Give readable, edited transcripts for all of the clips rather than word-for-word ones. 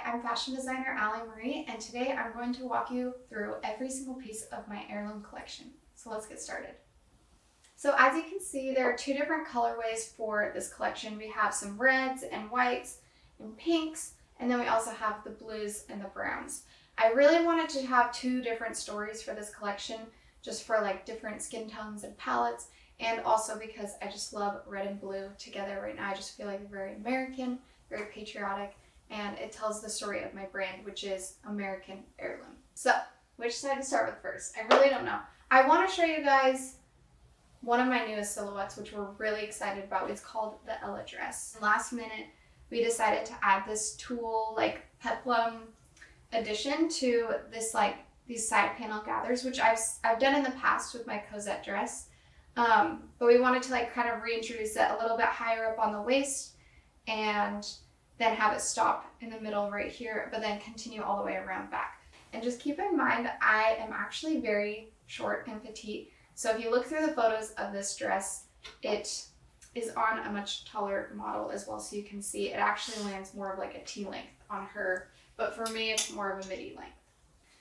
I'm fashion designer Alli Marye, and today I'm going to walk you through every single piece of my heirloom collection. So let's get started. So as you can see, there are two different colorways for this collection. We have some reds and whites and pinks, and then we also have the blues and the browns. I really wanted to have two different stories for this collection, just for like different skin tones and palettes, and also because I just love red and blue together right now. I just feel like they're very American, very patriotic, and it tells the story of my brand, which is American Heirloom. So, which side to start with first? I really don't know. I want to show you guys one of my newest silhouettes, which we're really excited about. It's called the Alli Dress. Last minute, we decided to add this tulle, like peplum addition to this, like these side panel gathers, which I've done in the past with my Cosette dress. But we wanted to like kind of reintroduce it a little bit higher up on the waist, and then have it stop in the middle right here, but then continue all the way around back. And just keep in mind, I am actually very short and petite. So if you look through the photos of this dress, it is on a much taller model as well. So you can see it actually lands more of like a T length on her, but for me, it's more of a midi length.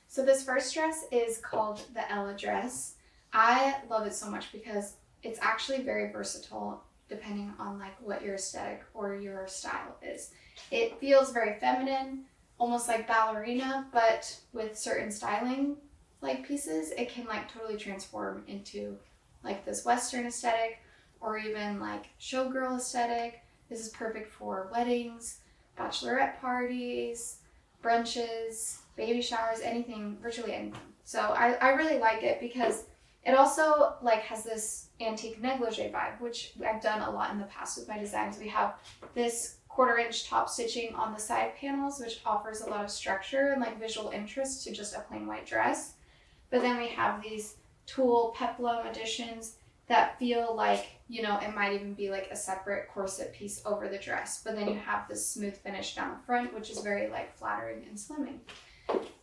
So this first dress is called the Alli Dress. I love it so much because it's actually very versatile depending on like what your aesthetic or your style is. It feels very feminine, almost like ballerina, but with certain styling like pieces, it can like totally transform into like this Western aesthetic or even like showgirl aesthetic. This is perfect for weddings, bachelorette parties, brunches, baby showers, anything, virtually anything. So I really like it because it also like has this antique negligee vibe, which I've done a lot in the past with my designs. We have this 1/4 inch top stitching on the side panels, which offers a lot of structure and like visual interest to just a plain white dress. But then we have these tulle peplum additions that feel like, you know, it might even be like a separate corset piece over the dress. But then you have this smooth finish down the front, which is very like flattering and slimming.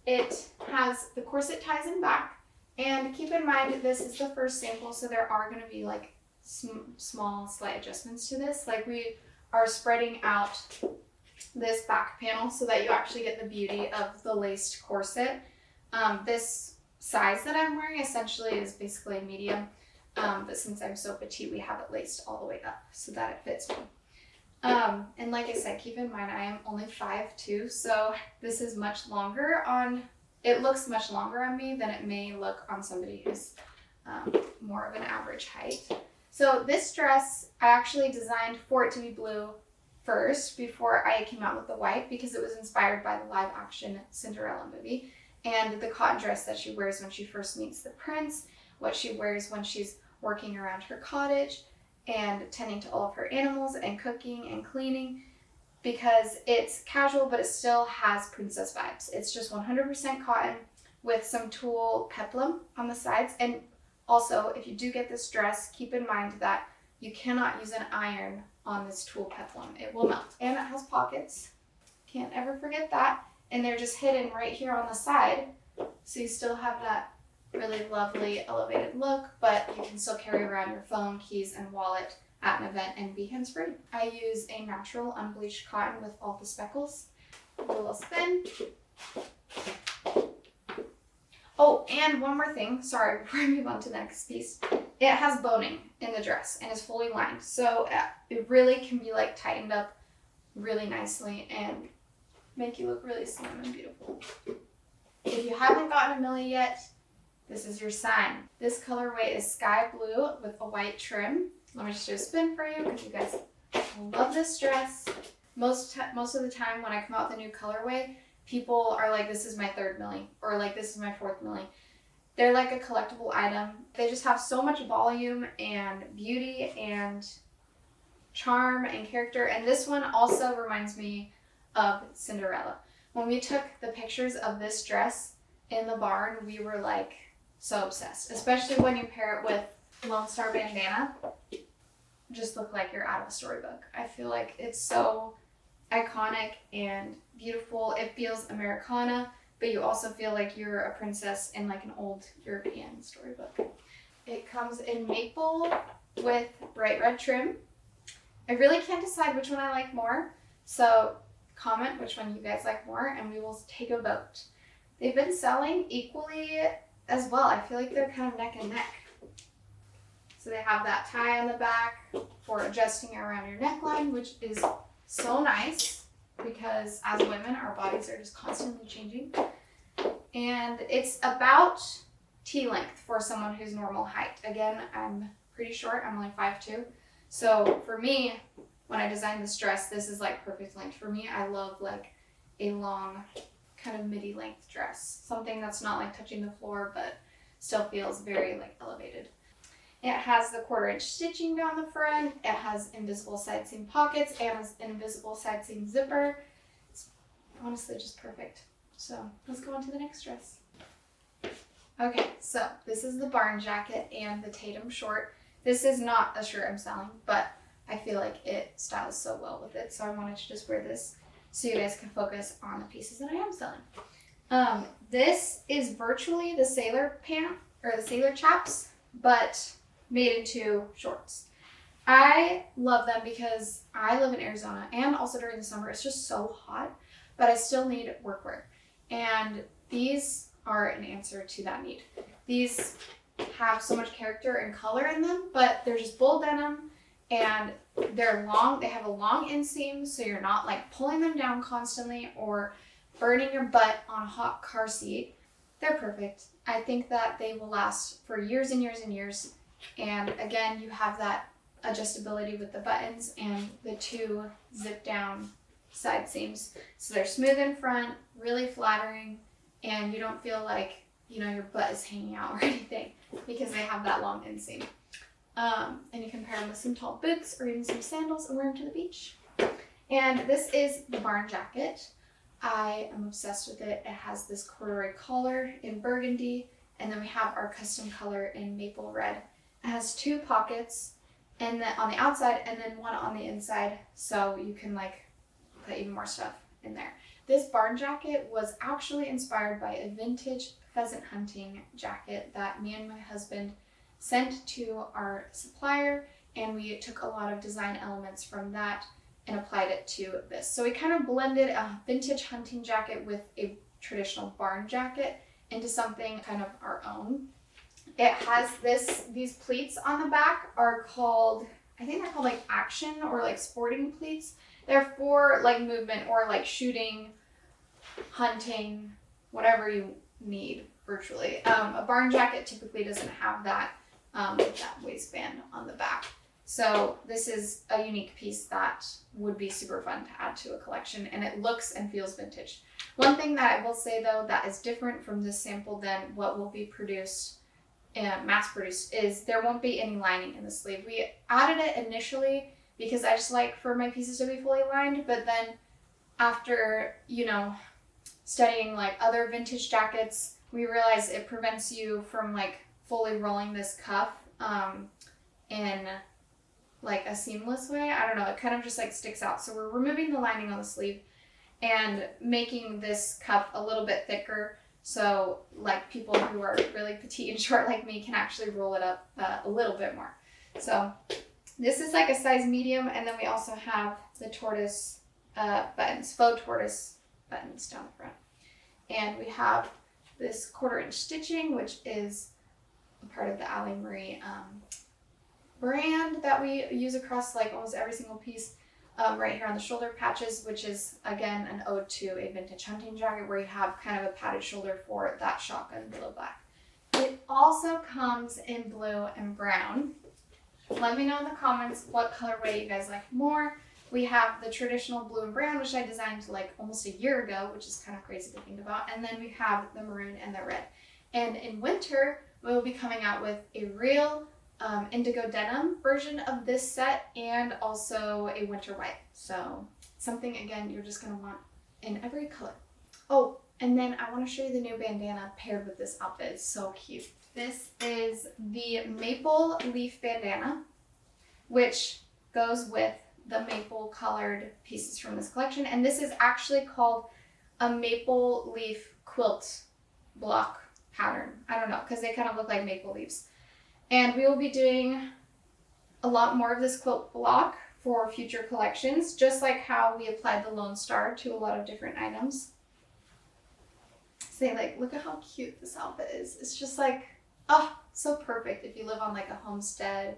It has the corset ties in back. And keep in mind, this is the first sample, so there are going to be like small slight adjustments to this. Like we are spreading out this back panel so that you actually get the beauty of the laced corset. This size that I'm wearing essentially is basically a medium, but since I'm so petite, we have it laced all the way up so that it fits me. And like I said, keep in mind, I am only 5'2", so this is much longer on. It looks much longer on me than it may look on somebody who's more of an average height. So this dress, I actually designed for it to be blue first before I came out with the white because it was inspired by the live action Cinderella movie and the cotton dress that she wears when she first meets the prince, what she wears when she's working around her cottage and tending to all of her animals and cooking and cleaning, because it's casual, but it still has princess vibes. It's just 100% cotton with some tulle peplum on the sides. And also, if you do get this dress, keep in mind that you cannot use an iron on this tulle peplum. It will melt. And it has pockets. Can't ever forget that. And they're just hidden right here on the side. So you still have that really lovely elevated look, but you can still carry around your phone, keys, and wallet at an event and be hands-free. I use a natural unbleached cotton with all the speckles. A little spin. Oh, and one more thing, sorry, before I move on to the next piece. It has boning in the dress and is fully lined, so it really can be like tightened up really nicely and make you look really slim and beautiful. If you haven't gotten a Millie yet, this is your sign. This colorway is sky blue with a white trim. Let me just do a spin for you because you guys love this dress. Most of the time when I come out with a new colorway, people are like, this is my 3rd Millie, or like, this is my 4th Millie. They're like a collectible item. They just have so much volume and beauty and charm and character. And this one also reminds me of Cinderella. When we took the pictures of this dress in the barn, we were like so obsessed, especially when you pair it with Lone Star Bandana. Just look like you're out of a storybook. I feel like it's so iconic and beautiful. It feels Americana, but you also feel like you're a princess in like an old European storybook. It comes in maple with bright red trim. I really can't decide which one I like more, so comment which one you guys like more, and we will take a vote. They've been selling equally as well. I feel like they're kind of neck and neck. So they have that tie on the back for adjusting around your neckline, which is so nice because as women, our bodies are just constantly changing. And it's about T length for someone who's normal height. Again, I'm pretty short. I'm only 5'2". So for me, when I designed this dress, this is like perfect length for me. I love like a long kind of midi length dress. Something that's not like touching the floor, but still feels very like elevated. It has the 1/4 inch stitching down the front. It has invisible side seam pockets and an invisible side seam zipper. It's honestly just perfect. So let's go on to the next dress. Okay, so this is the barn jacket and the Tatum short. This is not a shirt I'm selling, but I feel like it styles so well with it. So I wanted to just wear this so you guys can focus on the pieces that I am selling. This is virtually the sailor pant or the sailor chaps, but made into shorts. I love them because I live in Arizona and also during the summer it's just so hot, but I still need workwear. And these are an answer to that need. These have so much character and color in them, but they're just bull denim and they're long. They have a long inseam, so you're not like pulling them down constantly or burning your butt on a hot car seat. They're perfect. I think that they will last for years and years and years. And again, you have that adjustability with the buttons and the 2 zip down side seams. So they're smooth in front, really flattering, and you don't feel like, you know, your butt is hanging out or anything because they have that long inseam. And you can pair them with some tall boots or even some sandals and wear them to the beach. And this is the barn jacket. I am obsessed with it. It has this corduroy collar in burgundy, and then we have our custom color in maple red. It has 2 pockets and then on the outside and then 1 on the inside, so you can like put even more stuff in there. This barn jacket was actually inspired by a vintage pheasant hunting jacket that me and my husband sent to our supplier, and we took a lot of design elements from that and applied it to this. So we kind of blended a vintage hunting jacket with a traditional barn jacket into something kind of our own. It has these pleats on the back are called, I think they're called like action or like sporting pleats. They're for like movement or like shooting, hunting, whatever you need virtually. A barn jacket typically doesn't have that waistband on the back. So this is a unique piece that would be super fun to add to a collection, and it looks and feels vintage. One thing that I will say though that is different from this sample than what will be produced, mass produced, is there won't be any lining in the sleeve. We added it initially because I just like for my pieces to be fully lined, but then after, you know, studying like other vintage jackets, we realized it prevents you from like fully rolling this cuff in like a seamless way. I don't know, it kind of just like sticks out. So we're removing the lining on the sleeve and making this cuff a little bit thicker, so like people who are really petite and short like me can actually roll it up a little bit more. So this is like a size medium, and then we also have the tortoise buttons, faux tortoise buttons down the front. And we have this 1/4 inch stitching, which is a part of the Alli Marye brand that we use across like almost every single piece. Right here on the shoulder patches, which is again an ode to a vintage hunting jacket where you have kind of a padded shoulder for that shotgun willow black. It also comes in blue and brown. Let me know in the comments what colorway you guys like more. We have the traditional blue and brown, which I designed like almost a year ago, which is kind of crazy to think about. And then we have the maroon and the red. And in winter, we will be coming out with a real indigo denim version of this set and also a winter white. So something, again, you're just going to want in every color. Oh, and then I want to show you the new bandana paired with this outfit. It's so cute. This is the maple leaf bandana, which goes with the maple colored pieces from this collection. And this is actually called a maple leaf quilt block pattern. I don't know, because they kind of look like maple leaves. And we will be doing a lot more of this quilt block for future collections, just like how we applied the Lone Star to a lot of different items. Say, like, look at how cute this outfit is. It's just like, oh, so perfect if you live on like a homestead,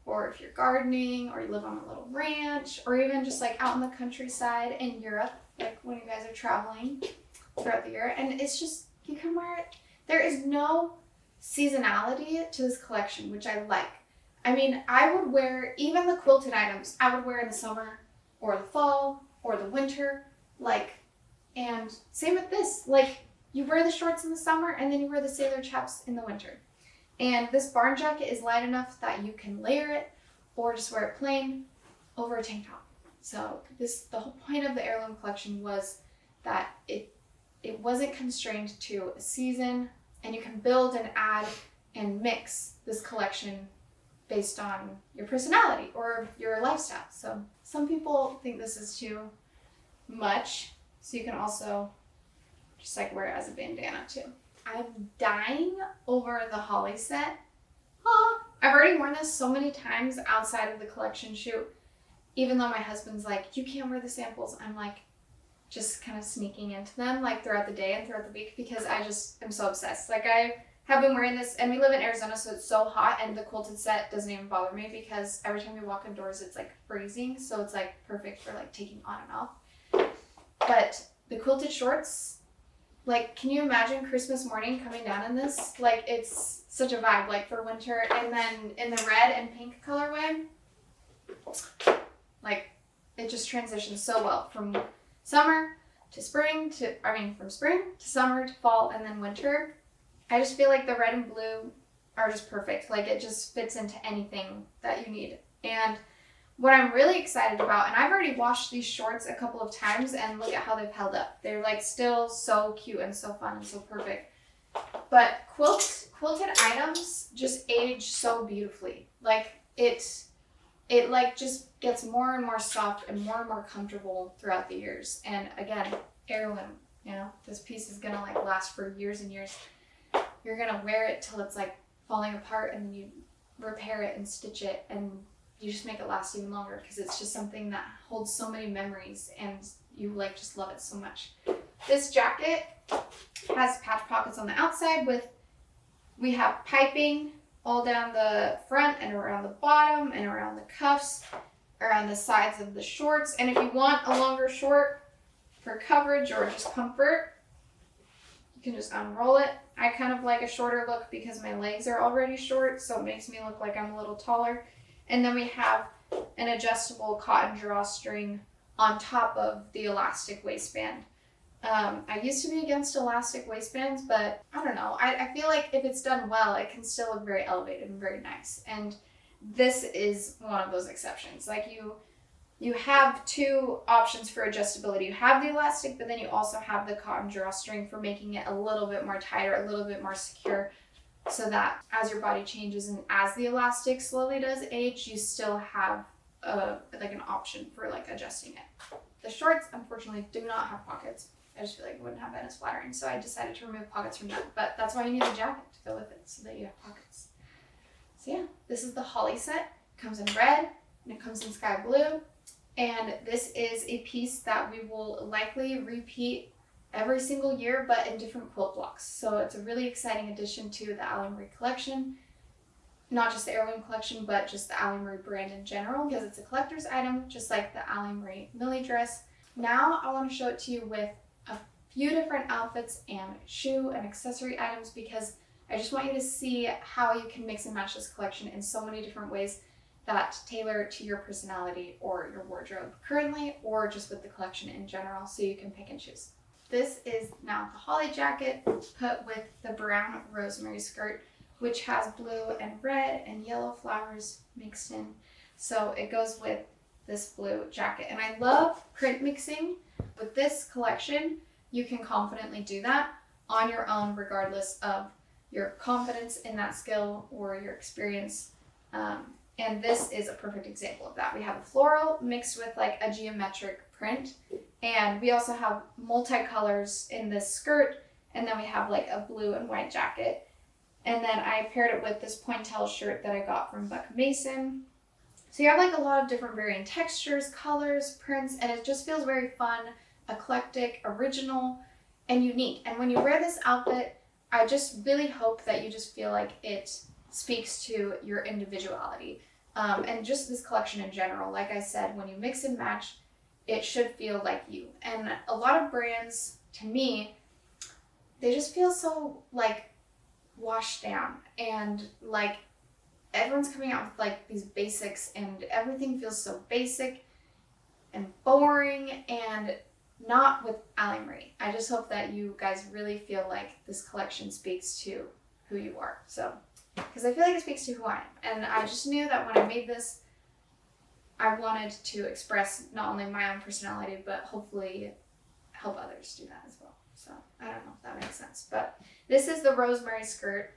or if you're gardening, or you live on a little ranch, or even just like out in the countryside in Europe, like when you guys are traveling throughout the year. And it's just, you can wear it. There is no seasonality to this collection, which I like. I mean, I would wear even the quilted items. I would wear in the summer or the fall or the winter, like, and same with this. Like, you wear the shorts in the summer and then you wear the sailor chaps in the winter. And this barn jacket is light enough that you can layer it or just wear it plain over a tank top. So the whole point of the heirloom collection was that it wasn't constrained to a season, and you can build and add and mix this collection based on your personality or your lifestyle. So some people think this is too much, so you can also just like wear it as a bandana too. I'm dying over the holly set. I've already worn this so many times outside of the collection shoot, even though my husband's like, you can't wear the samples. I'm like, just kind of sneaking into them like throughout the day and throughout the week, because I just am so obsessed. Like, I have been wearing this, and we live in Arizona, so it's so hot, and the quilted set doesn't even bother me because every time we walk indoors it's like freezing, so it's like perfect for like taking on and off. But the quilted shorts, like, can you imagine Christmas morning coming down in this? Like, it's such a vibe, like, for winter. And then in the red and pink colorway, like, it just transitions so well from summer to spring from spring to summer to fall and then winter. I just feel like the red and blue are just perfect. Like, it just fits into anything that you need. And what I'm really excited about, and I've already washed these shorts a couple of times, and look at how they've held up. They're like still so cute and so fun and so perfect. But quilted items just age so beautifully. Like, it like just gets more and more soft and more comfortable throughout the years. And again, heirloom, you know, this piece is gonna like last for years and years. You're gonna wear it till it's like falling apart, and then you repair it and stitch it, and you just make it last even longer, because it's just something that holds so many memories, and you like just love it so much. This jacket has patch pockets on the outside we have piping all down the front and around the bottom and around the cuffs, around the sides of the shorts. And if you want a longer short for coverage or just comfort, you can just unroll it. I kind of like a shorter look because my legs are already short, so it makes me look like I'm a little taller. And then we have an adjustable cotton drawstring on top of the elastic waistband. I used to be against elastic waistbands, but I don't know. I feel like if it's done well, it can still look very elevated and very nice. And this is one of those exceptions. Like, you have two options for adjustability. You have the elastic, but then you also have the cotton drawstring for making it a little bit more tighter, a little bit more secure, so that as your body changes and as the elastic slowly does age, you still have like an option for like adjusting it. The shorts, unfortunately, do not have pockets. I just feel like it wouldn't have been as flattering, so I decided to remove pockets from them. But that's why you need a jacket to go with it, so that you have pockets. So yeah, this is the holly set. It comes in red and it comes in sky blue. And this is a piece that we will likely repeat every single year, but in different quilt blocks. So it's a really exciting addition to the Alli Marye collection. Not just the heirloom collection, but just the Alli Marye brand in general, because it's a collector's item, just like the Alli Marye Millie dress. Now I want to show it to you with a few different outfits and shoe and accessory items, because I just want you to see how you can mix and match this collection in so many different ways that tailor to your personality or your wardrobe currently, or just with the collection in general, so you can pick and choose. This is now the holly jacket put with the brown Rosemary skirt, which has blue and red and yellow flowers mixed in. So it goes with this blue jacket. And I love print mixing. With this collection, you can confidently do that on your own, regardless of your confidence in that skill or your experience. And this is a perfect example of that. We have a floral mixed with like a geometric print. And we also have multicolors in this skirt. And then we have like a blue and white jacket. And then I paired it with this pointelle shirt that I got from Buck Mason. So you have like a lot of different varying textures, colors, prints, and it just feels very fun, eclectic, original, and unique. And when you wear this outfit, I just really hope that you just feel like it speaks to your individuality. And just this collection in general. Like I said, when you mix and match, it should feel like you. And a lot of brands, to me, they just feel so like washed down, and like everyone's coming out with like these basics, and everything feels so basic and boring, and not with Alli Marye. I just hope that you guys really feel like this collection speaks to who you are. So, because I feel like it speaks to who I am. And I just knew that when I made this, I wanted to express not only my own personality, but hopefully help others do that as well. So, I don't know if that makes sense. But this is the Rosemary skirt,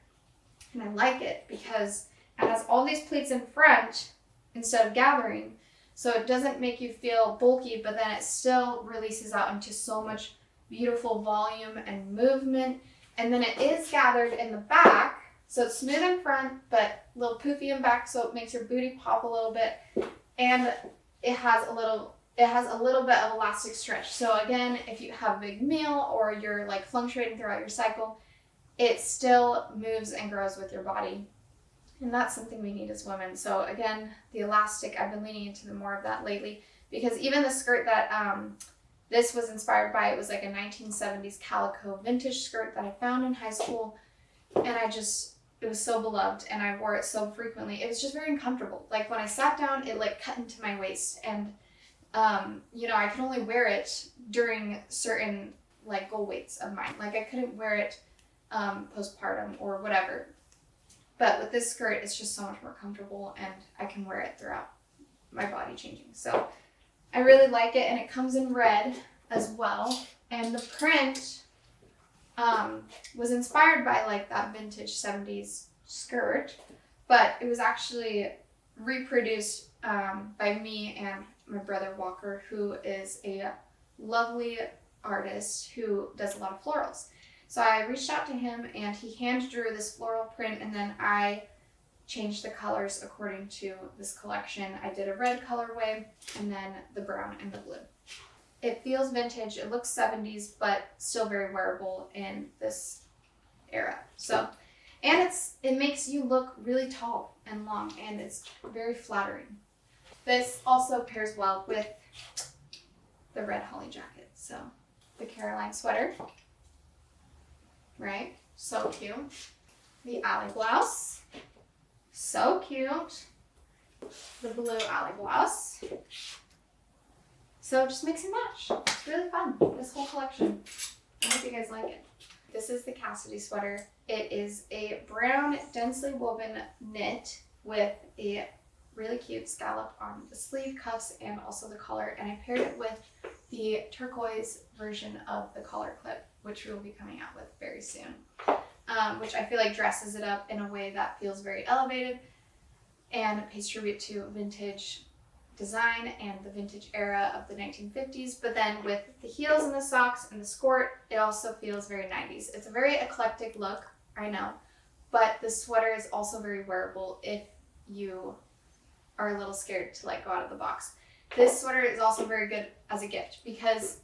and I like it because it has all these pleats in front instead of gathering, so it doesn't make you feel bulky, but then it still releases out into so much beautiful volume and movement. And then it is gathered in the back, so it's smooth in front, but a little poofy in back, so it makes your booty pop a little bit. And it has a little bit of elastic stretch. So again, if you have a big meal or you're like fluctuating throughout your cycle, it still moves and grows with your body. And that's something we need as women. So again, the elastic, I've been leaning into more of that lately, because even the skirt that this was inspired by, it was like a 1970s calico vintage skirt that I found in high school. And it was so beloved, and I wore it so frequently. It was just very uncomfortable. Like when I sat down, it like cut into my waist, and I could only wear it during certain like goal weights of mine. Like I couldn't wear it postpartum or whatever. But with this skirt, it's just so much more comfortable, and I can wear it throughout my body changing. So I really like it, and it comes in red as well. And the print was inspired by like that vintage 70s skirt, but it was actually reproduced by me and my brother Walker, who is a lovely artist who does a lot of florals. So I reached out to him, and he hand drew this floral print, and then I changed the colors according to this collection. I did a red colorway, and then the brown and the blue. It feels vintage, it looks 70s, but still very wearable in this era. So, and it makes you look really tall and long, and it's very flattering. This also pairs well with the red holly jacket. So the Caroline sweater. Right? So cute. The Alli blouse. So cute. The blue Alli blouse. So just mix and match. It's really fun, this whole collection. I hope you guys like it. This is the Cassidy sweater. It is a brown, densely woven knit with a really cute scallop on the sleeve, cuffs, and also the collar. And I paired it with the turquoise version of the collar clip, which we will be coming out with very soon, which I feel like dresses it up in a way that feels very elevated and pays tribute to vintage design and the vintage era of the 1950s. But then with the heels and the socks and the skirt, it also feels very 90s. It's a very eclectic look, I know, but the sweater is also very wearable if you are a little scared to like go out of the box. This sweater is also very good as a gift because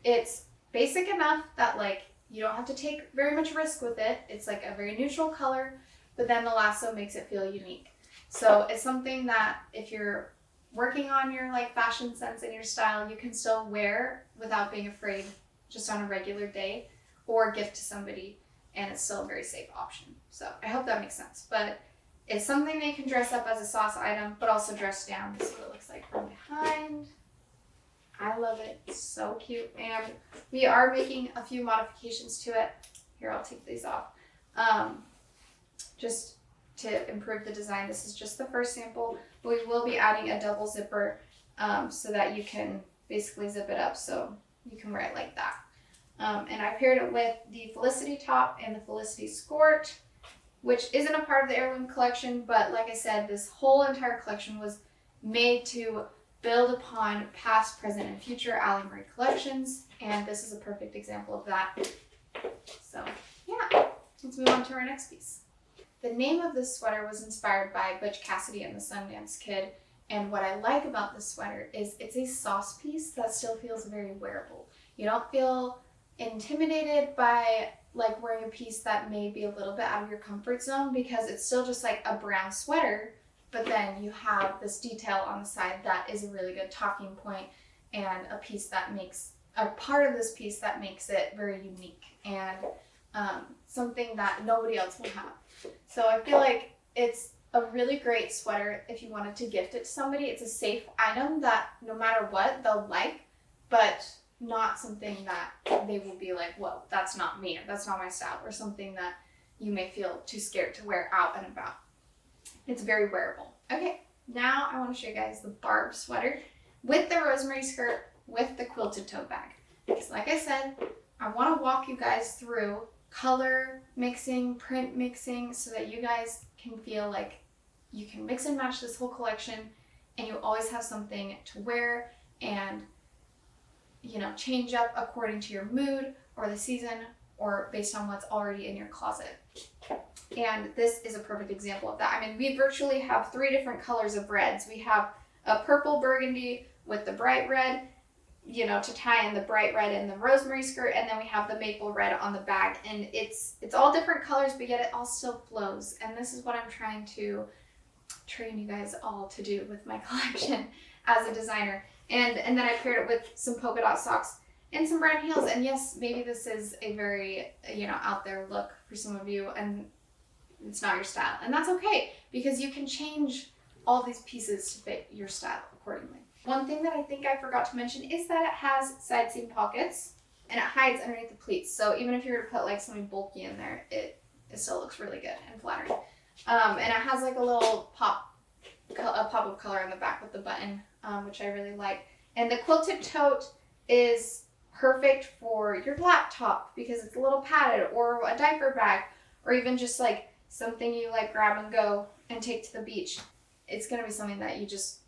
it's basic enough that like you don't have to take very much risk with it. It's like a very neutral color, but then the lasso makes it feel unique. So it's something that if you're working on your like fashion sense and your style, you can still wear without being afraid just on a regular day, or gift to somebody, and it's still a very safe option. So I hope that makes sense. But it's something that you can dress up as a sauce item, but also dress down. This is what it looks like from behind. I love it. It's so cute. And we are making a few modifications to it. Here, I'll take these off. Just to improve the design. This is just the first sample, but we will be adding a double zipper so that you can basically zip it up so you can wear it like that. And I paired it with the Felicity top and the Felicity skirt, which isn't a part of the Heirloom collection, but like I said, this whole entire collection was made to build upon past, present, and future Alli Marye collections, and this is a perfect example of that. So yeah, let's move on to our next piece. The name of this sweater was inspired by Butch Cassidy and the Sundance Kid, And what I like about this sweater is it's a sauce piece that still feels very wearable. You don't feel intimidated by like wearing a piece that may be a little bit out of your comfort zone, because it's still just like a brown sweater, but then you have this detail on the side that is a really good talking point, and a piece that makes a part of this piece that makes it very unique and something that nobody else will have. So I feel like it's a really great sweater if you wanted to gift it to somebody. It's a safe item that no matter what they'll like, but not something that they will be like, whoa, that's not me, or that's not my style, or something that you may feel too scared to wear out and about. It's very wearable. Okay, now I want to show you guys the Barb sweater with the Rosemary skirt with the quilted tote bag. Because like I said, I want to walk you guys through color mixing, print mixing, so that you guys can feel like you can mix and match this whole collection and you always have something to wear and, you know, change up according to your mood or the season or based on what's already in your closet. And this is a perfect example of that. I mean, we virtually have 3 different colors of reds. We have a purple burgundy with the bright red, you know, to tie in the bright red in the Rosemary skirt, and then we have the maple red on the bag. And it's all different colors, but yet it all still flows. And this is what I'm trying to train you guys all to do with my collection as a designer. And then I paired it with some polka dot socks and some brown heels. And yes, maybe this is a very, you know, out there look for some of you, and it's not your style. And that's okay, because you can change all these pieces to fit your style accordingly. One thing that I think I forgot to mention is that it has side seam pockets and it hides underneath the pleats. So even if you were to put like something bulky in there, it still looks really good and flattering. And it has like a little pop of color on the back with the button, which I really like. And the quilted tote is perfect for your laptop because it's a little padded, or a diaper bag, or even just like something you like grab and go and take to the beach. It's going to be something that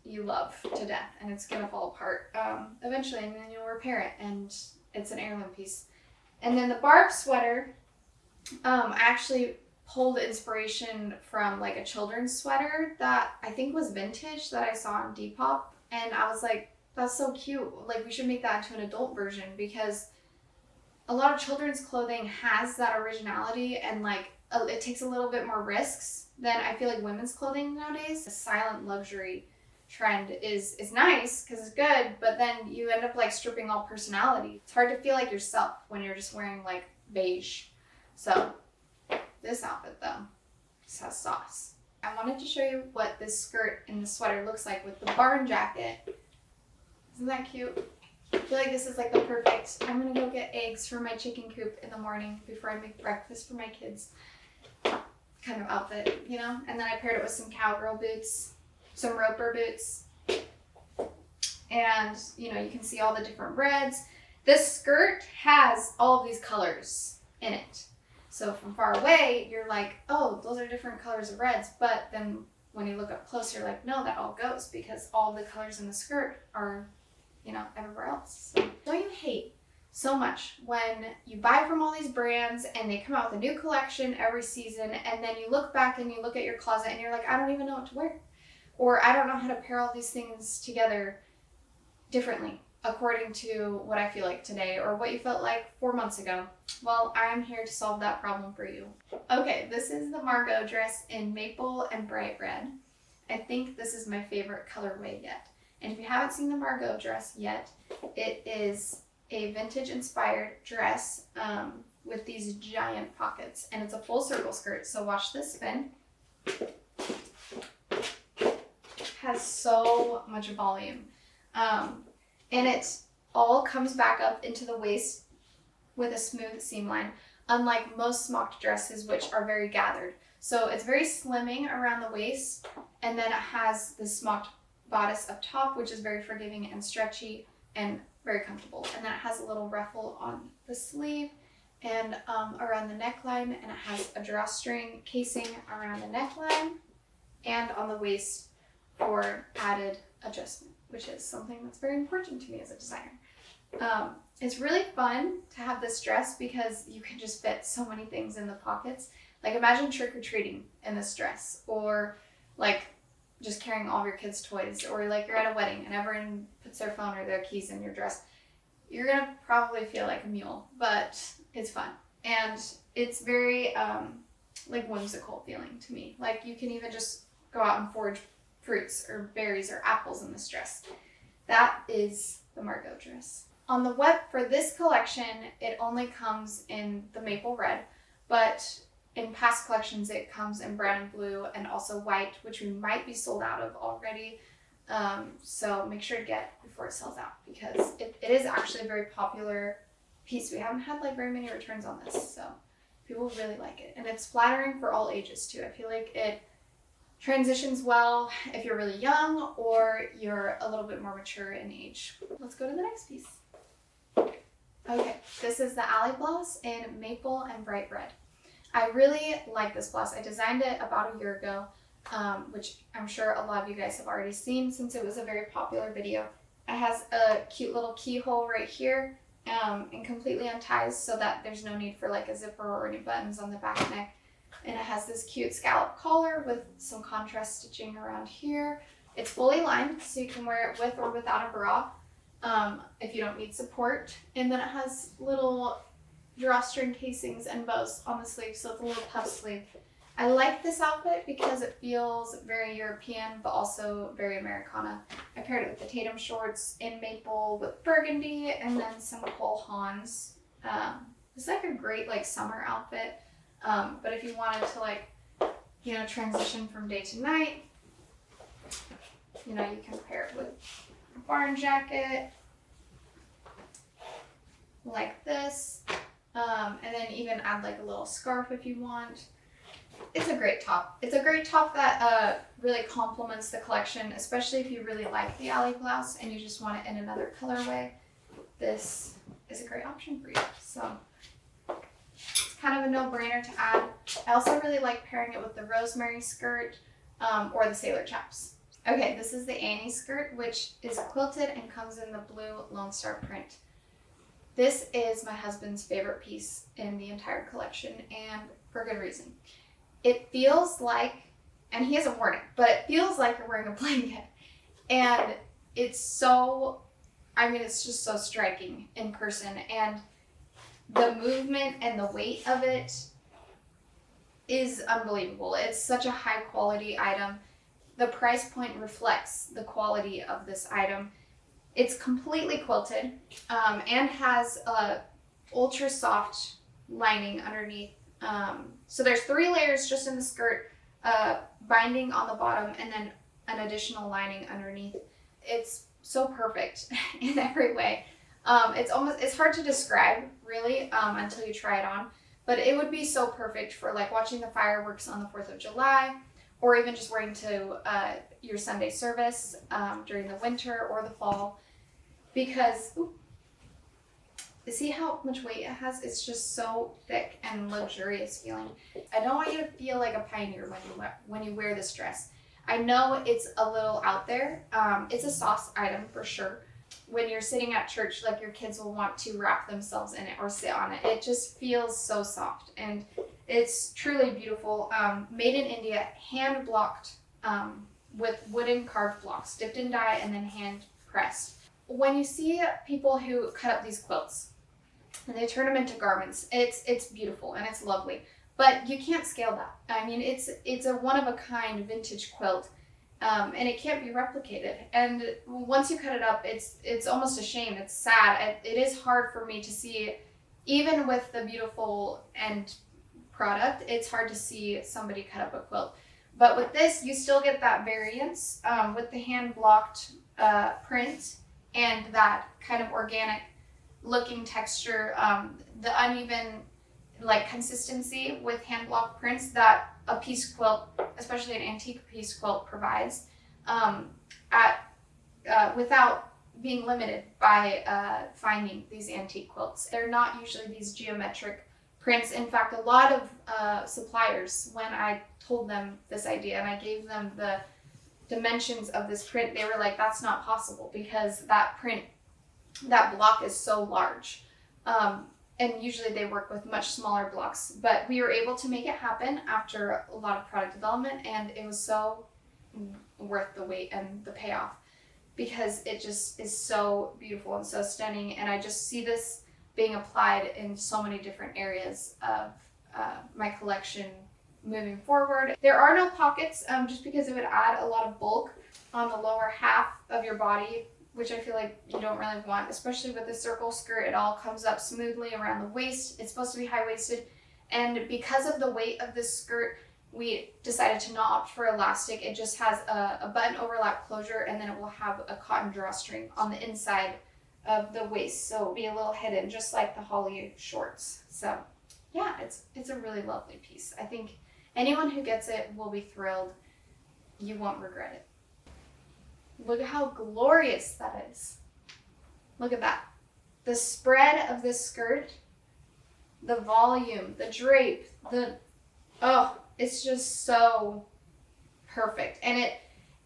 you love to death, and it's going to fall apart eventually, and then you'll repair it, and it's an heirloom piece. And then the Barb sweater, I actually pulled inspiration from like a children's sweater that I think was vintage that I saw on Depop, and I was like, that's so cute. Like, we should make that into an adult version, because a lot of children's clothing has that originality, and like it takes a little bit more risks than I feel like women's clothing nowadays. The silent luxury trend is nice because it's good, but then you end up like stripping all personality. It's hard to feel like yourself when you're just wearing like beige. So this outfit though just has sauce. I wanted to show you what this skirt and the sweater looks like with the barn jacket. Isn't that cute? I feel like this is like the perfect, I'm gonna go get eggs for my chicken coop in the morning before I make breakfast for my kids kind of outfit, you know? And then I paired it with some cowgirl boots, some roper boots, and you know, you can see all the different reds. This skirt has all of these colors in it. So from far away, you're like, oh, those are different colors of reds. But then when you look up close, you're like, no, that all goes, because all the colors in the skirt are, you know, everywhere else. So don't you hate so much when you buy from all these brands and they come out with a new collection every season, and then you look back and you look at your closet and you're like, I don't even know what to wear, or I don't know how to pair all these things together differently according to what I feel like today or what you felt like 4 months ago? Well, I'm here to solve that problem for you. Okay, this is the Margot dress in maple and bright red. I think this is my favorite colorway yet. And if you haven't seen the Margot dress yet, it is a vintage inspired dress with these giant pockets, and it's a full circle skirt. So watch this spin. Has so much volume. And it all comes back up into the waist with a smooth seam line, unlike most smocked dresses, which are very gathered. So it's very slimming around the waist, and then it has the smocked bodice up top, which is very forgiving and stretchy and very comfortable. And then it has a little ruffle on the sleeve and around the neckline, and it has a drawstring casing around the neckline and on the waist for added adjustment, which is something that's very important to me as a designer. It's really fun to have this dress because you can just fit so many things in the pockets. Like, imagine trick-or-treating in this dress, or like just carrying all of your kids' toys, or like you're at a wedding and everyone puts their phone or their keys in your dress, you're gonna probably feel like a mule, but it's fun. And it's very like whimsical feeling to me. Like you can even just go out and forage fruits or berries or apples in this dress. That is the Margot dress. On the web for this collection, it only comes in the maple red, but in past collections it comes in brown and blue and also white, which we might be sold out of already. So make sure to get before it sells out, because it is actually a very popular piece. We haven't had like very many returns on this, so people really like it. And it's flattering for all ages too. I feel like it transitions well if you're really young or you're a little bit more mature in age. Let's go to the next piece. Okay, this is the Alli blouse in maple and bright red. I really like this blouse. I designed it about a year ago, which I'm sure a lot of you guys have already seen since it was a very popular video. It has a cute little keyhole right here, and completely unties so that there's no need for like a zipper or any buttons on the back neck. And it has this cute scallop collar with some contrast stitching around here. It's fully lined, so you can wear it with or without a bra if you don't need support. And then it has little drawstring casings and bows on the sleeve, so it's a little puff sleeve. I like this outfit because it feels very European, but also very Americana. I paired it with the Tatum shorts in maple with burgundy, and then some Cole Haans. It's like a great like summer outfit. But if you wanted to like, you know, transition from day to night, you know, you can pair it with a barn jacket like this. And then even add like a little scarf if you want. It's a great top. It's a great top that really complements the collection, especially if you really like the Alli blouse and you just want it in another colorway. This is a great option for you. So it's kind of a no-brainer to add. I also really like pairing it with the Rosemary skirt or the sailor chaps. Okay, this is the Annie skirt, which is quilted and comes in the blue Lone Star print. This is my husband's favorite piece in the entire collection, and for good reason. It feels like, and he hasn't worn it, but it feels like you're wearing a blanket. And it's so, I mean, it's just so striking in person. And the movement and the weight of it is unbelievable. It's such a high quality item. The price point reflects the quality of this item. It's completely quilted and has a ultra soft lining underneath. So there's 3 layers just in the skirt, binding on the bottom, and then an additional lining underneath. It's so perfect in every way. It's hard to describe really until you try it on, but it would be so perfect for like watching the fireworks on the 4th of July, or even just wearing to your Sunday service during the winter or the fall. Because, see how much weight it has? It's just so thick and luxurious feeling. I don't want you to feel like a pioneer when you wear this dress. I know it's a little out there. It's a sauce item for sure. When you're sitting at church, like your kids will want to wrap themselves in it or sit on it. It just feels so soft, and it's truly beautiful. Made in India, hand blocked with wooden carved blocks, dipped in dye and then hand pressed. When you see people who cut up these quilts and they turn them into garments, it's beautiful and it's lovely, but you can't scale that. I mean, it's a one-of-a-kind vintage quilt, and it can't be replicated. And once you cut it up, it's almost a shame. It's sad. It is hard for me to see, even with the beautiful end product, it's hard to see somebody cut up a quilt. But with this, you still get that variance with the hand-blocked print and that kind of organic looking texture, the uneven like consistency with hand block prints that a piece quilt, especially an antique piece quilt, provides without being limited by finding these antique quilts. They're not usually these geometric prints. In fact, a lot of suppliers, when I told them this idea and I gave them the dimensions of this print, they were like, that's not possible because that block is so large. And usually they work with much smaller blocks, but we were able to make it happen after a lot of product development, and it was so worth the wait and the payoff, because it just is so beautiful and so stunning. And I just see this being applied in so many different areas of my collection moving forward. There are no pockets, just because it would add a lot of bulk on the lower half of your body, which I feel like you don't really want, especially with the circle skirt. It all comes up smoothly around the waist. It's supposed to be high-waisted, and because of the weight of this skirt, we decided to not opt for elastic. It just has a button overlap closure, and then it will have a cotton drawstring on the inside of the waist, so it'll be a little hidden, just like the Holly shorts. So yeah, it's a really lovely piece. I think anyone who gets it will be thrilled. You won't regret it. Look at how glorious that is. Look at that. The spread of this skirt, the volume, the drape, it's just so perfect. And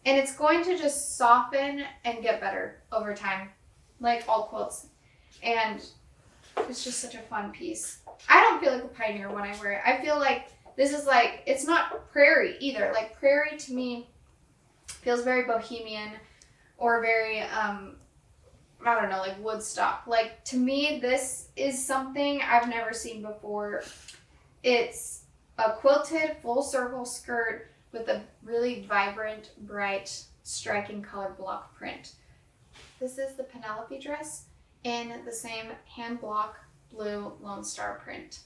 it's going to just soften and get better over time, like all quilts. And it's just such a fun piece. I don't feel like a pioneer when I wear it. I feel like this is like, it's not prairie either. Like prairie to me feels very bohemian or very, I don't know, like Woodstock. Like to me, this is something I've never seen before. It's a quilted full circle skirt with a really vibrant, bright, striking color block print. This is the Penelope dress in the same hand block blue Lone Star print.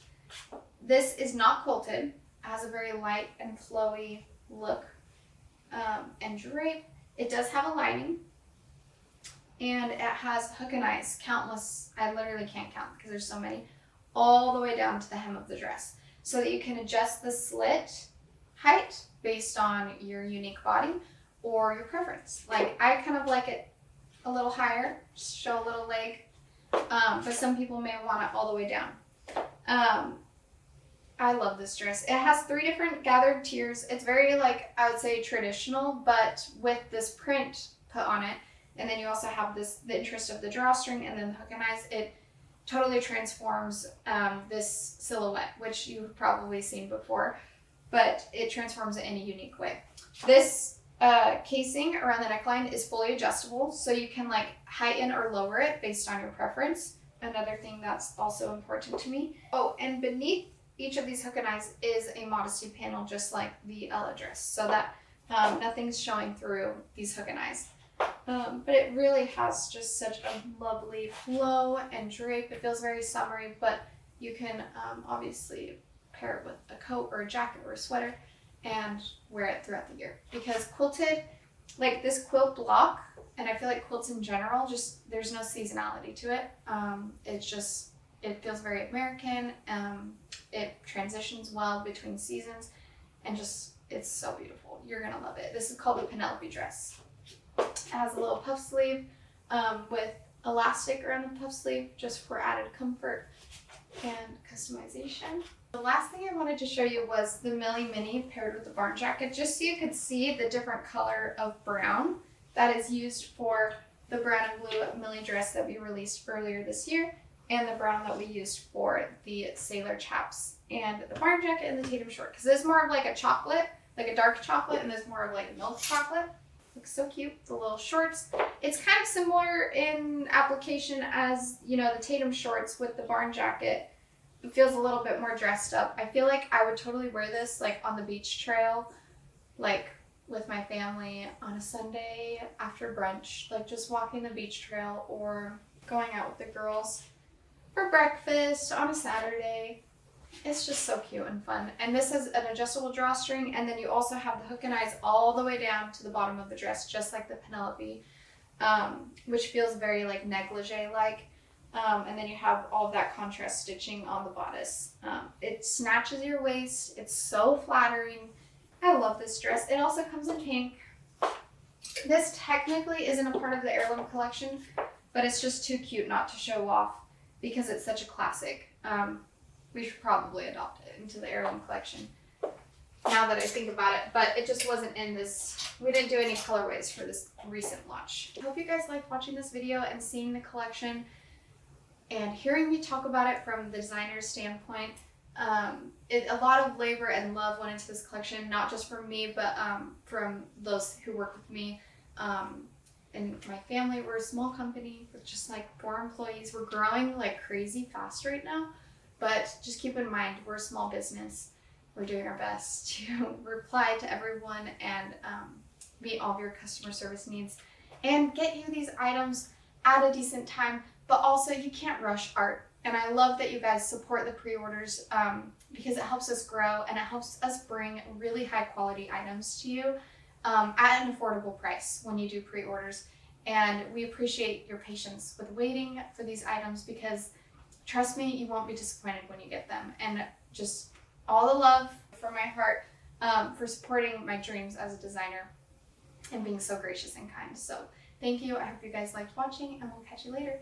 This is not quilted. It has a very light and flowy look and drape. It does have a lining, and it has hook and eyes, countless. I literally can't count because there's so many, all the way down to the hem of the dress, so that you can adjust the slit height based on your unique body or your preference. Like I kind of like it a little higher, just show a little leg, but some people may want it all the way down. I love this dress. It has 3 different gathered tiers. It's very, like, I would say traditional, but with this print put on it. And then you also have the interest of the drawstring and then the hook and eyes. It totally transforms this silhouette, which you've probably seen before, but it transforms it in a unique way. This casing around the neckline is fully adjustable, so you can like heighten or lower it based on your preference. Another thing that's also important to me. Oh, and beneath each of these hook and eyes is a modesty panel, just like the Ella dress, so that nothing's showing through these hook and eyes. But it really has just such a lovely flow and drape. It feels very summery, but you can obviously pair it with a coat or a jacket or a sweater and wear it throughout the year. Because quilted, like this quilt block, and I feel like quilts in general, just there's no seasonality to it. It feels very American. It transitions well between seasons, and just it's so beautiful. You're gonna love it. This is called the Penelope dress. It has a little puff sleeve with elastic around the puff sleeve just for added comfort and customization. The last thing I wanted to show you was the Millie Mini paired with the barn jacket, just so you could see the different color of brown that is used for the brown and blue Millie dress that we released earlier this year, and the brown that we used for the sailor chaps and the barn jacket and the Tatum short. Because there's more of like a chocolate, like a dark chocolate, and there's more of like a milk chocolate. Looks so cute, the little shorts. It's kind of similar in application as, you know, the Tatum shorts with the barn jacket. It feels a little bit more dressed up. I feel like I would totally wear this like on the beach trail, like with my family on a Sunday after brunch, like just walking the beach trail or going out with the girls for breakfast on a Saturday. It's just so cute and fun. And this has an adjustable drawstring, and then you also have the hook and eyes all the way down to the bottom of the dress, just like the Penelope, which feels very like negligee-like. And then you have all of that contrast stitching on the bodice. It snatches your waist. It's so flattering. I love this dress. It also comes in pink. This technically isn't a part of the heirloom collection, but it's just too cute not to show off because it's such a classic. We should probably adopt it into the heirloom collection now that I think about it, but it just wasn't in this. We didn't do any colorways for this recent launch. I hope you guys liked watching this video and seeing the collection and hearing me talk about it from the designer's standpoint. A lot of labor and love went into this collection, not just from me, but from those who work with me. And my family, we're a small company with just like 4 employees. We're growing like crazy fast right now, but just keep in mind, we're a small business. We're doing our best to reply to everyone and meet all of your customer service needs and get you these items at a decent time, but also you can't rush art. And I love that you guys support the pre-orders because it helps us grow and it helps us bring really high quality items to you at an affordable price when you do pre-orders. And we appreciate your patience with waiting for these items because trust me, you won't be disappointed when you get them. And just all the love from my heart for supporting my dreams as a designer and being so gracious and kind. So thank you. I hope you guys liked watching and we'll catch you later.